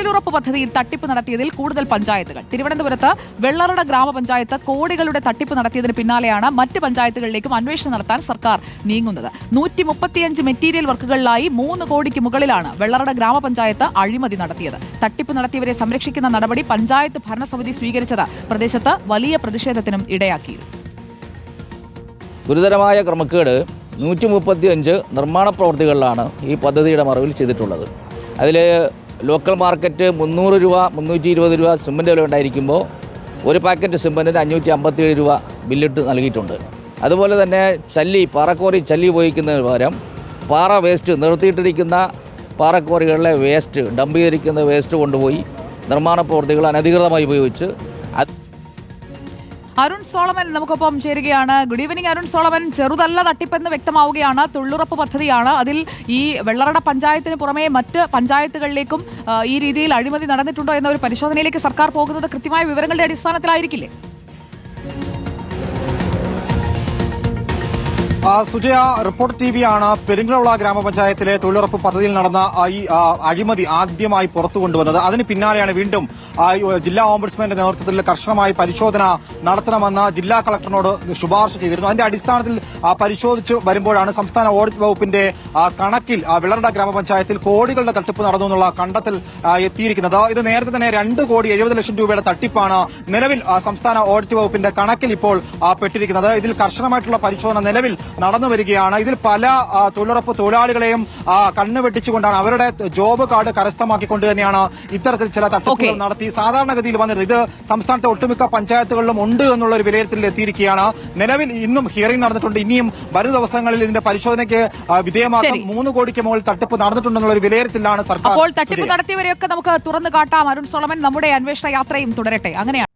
തൊഴിലുറപ്പ് പദ്ധതിയിൽ തട്ടിപ്പ് നടത്തിയതിൽ കൂടുതൽ പഞ്ചായത്തുകൾ. തിരുവനന്തപുരത്ത് വെള്ളറട ഗ്രാമപഞ്ചായത്ത് കോടികളുടെ തട്ടിപ്പ് നടത്തിയതിന് പിന്നാലെയാണ് മറ്റ് പഞ്ചായത്തുകളിലേക്കും അന്വേഷണം നടത്താൻ സർക്കാർ നീങ്ങുന്നത്. 135 മെറ്റീരിയൽ വർക്കുകളിലായി 3 കോടിക്ക് മുകളിലാണ് വെള്ളറട ഗ്രാമപഞ്ചായത്ത് അഴിമതി നടത്തിയത്. തട്ടിപ്പ് നടത്തിയവരെ സംരക്ഷിക്കുന്ന നടപടി പഞ്ചായത്ത് ഭരണസമിതി സ്വീകരിച്ചത് പ്രദേശത്ത് വലിയ പ്രതിഷേധത്തിനും ഇടയാക്കിയിരുന്നു. ഗുരുതരമായ ക്രമക്കേട് 135 നിർമ്മാണ പ്രവൃത്തികളിലാണ് ഈ പദ്ധതിയുടെ മറവിൽ ചെയ്തിട്ടുള്ളത്. അതിൽ ലോക്കൽ മാർക്കറ്റ് 300 രൂപ 320 രൂപ സിമൻറ്റ് വില ഉണ്ടായിരിക്കുമ്പോൾ ഒരു പാക്കറ്റ് സിമൻറ്റിന് 557 രൂപ ബില്ലിട്ട് നൽകിയിട്ടുണ്ട്. അതുപോലെ തന്നെ പാറക്കോറി ചല്ലി ഉപയോഗിക്കുന്നതിന് പകരം പാറ വേസ്റ്റ് നിർത്തിയിട്ടിരിക്കുന്ന പാറക്കോറികളിലെ വേസ്റ്റ് ഡംപ് ചെയ്തിരിക്കുന്ന വേസ്റ്റ് കൊണ്ടുപോയി നിർമ്മാണ പ്രവൃത്തികൾ അനധികൃതമായി ഉപയോഗിച്ച് അരുൺ സോളമൻ നമുക്കൊപ്പം ചേരുകയാണ്. Good evening Arun Solomon. ചെറുതല്ല തട്ടിപ്പെന്ന് വ്യക്തമാവുകയാണ്. തൊഴിലുറപ്പ് പദ്ധതിയാണ്. അതിൽ ഈ വെള്ളറട പഞ്ചായത്തിന് പുറമെ മറ്റ് പഞ്ചായത്തുകളിലേക്കും ഈ രീതിയിൽ അഴിമതി നടന്നിട്ടുണ്ടോ എന്ന ഒരു പരിശോധനയിലേക്ക് സർക്കാർ പോകുന്നത് കൃത്യമായ വിവരങ്ങളുടെ അടിസ്ഥാനത്തിലായിരിക്കില്ലേ? സുജയ, റിപ്പോർട്ടർ TV-യാണ് പെരിങ്ങൽവിള ഗ്രാമപഞ്ചായത്തിലെ തൊഴിലുറപ്പ് പദ്ധതിയിൽ നടന്ന ഈ അഴിമതി ആദ്യമായി പുറത്തു കൊണ്ടുവന്നത്. അതിന് പിന്നാലെയാണ് വീണ്ടും ജില്ലാ ഓംബുഡ്സ്മാന്റെ നേതൃത്വത്തിൽ കർശനമായി പരിശോധന നടത്തണമെന്ന് ജില്ലാ കളക്ടറിനോട് ശുപാർശ ചെയ്തിരുന്നു. അതിന്റെ അടിസ്ഥാനത്തിൽ പരിശോധിച്ചു വരുമ്പോഴാണ് സംസ്ഥാന ഓഡിറ്റ് വകുപ്പിന്റെ കണക്കിൽ വെള്ളറട ഗ്രാമപഞ്ചായത്തിൽ കോടികളുടെ തട്ടിപ്പ് നടന്നു എന്നുള്ള കണ്ടെത്തൽ എത്തിയിരിക്കുന്നത്. ഇത് നേരത്തെ തന്നെ 2,70,00,000 രൂപയുടെ തട്ടിപ്പാണ് നിലവിൽ സംസ്ഥാന ഓഡിറ്റ് വകുപ്പിന്റെ കണക്കിൽ ഇപ്പോൾ പെട്ടിരിക്കുന്നത്. ഇതിൽ കർശനമായിട്ടുള്ള പരിശോധന നിലവിൽ നടന്നു വരികയാണ്. ഇതിൽ പല തൊഴിലുറപ്പ് തൊഴിലാളികളെയും കണ്ണുവെട്ടിച്ചുകൊണ്ടാണ് അവരുടെ ജോബ് കാർഡ് കരസ്ഥമാക്കിക്കൊണ്ട് തന്നെയാണ് ഇത്തരത്തിൽ ചില തട്ടിപ്പുകൾ നടത്തി സാധാരണഗതിയിൽ വന്നത്. ഇത് സംസ്ഥാനത്തെ ഒട്ടുമിക്ക പഞ്ചായത്തുകളിലും ഉണ്ട് എന്നുള്ള ഒരു വിലയിരുത്തലിൽ എത്തിയിരിക്കുകയാണ്. നിലവിൽ ഇന്നും ഹിയറിംഗ് നടന്നിട്ടുണ്ട്. ഇനിയും വരും ദിവസങ്ങളിൽ ഇതിന്റെ പരിശോധനയ്ക്ക് വിധേയമാക്കാൻ 3 കോടിക്ക് മുകളിൽ തട്ടിപ്പ് നടന്നിട്ടുണ്ടെന്നുള്ള ഒരു വിലയിരുത്തലാണ് സർക്കാർ. അപ്പോൾ തട്ടിപ്പ് നടത്തിയവരെയൊക്കെ നമുക്ക് തുറന്നു കാട്ടാം. അരുൺ സോളമൻ, നമ്മുടെ അന്വേഷണ യാത്രയും തുടരട്ടെ. അങ്ങനെയാണ്.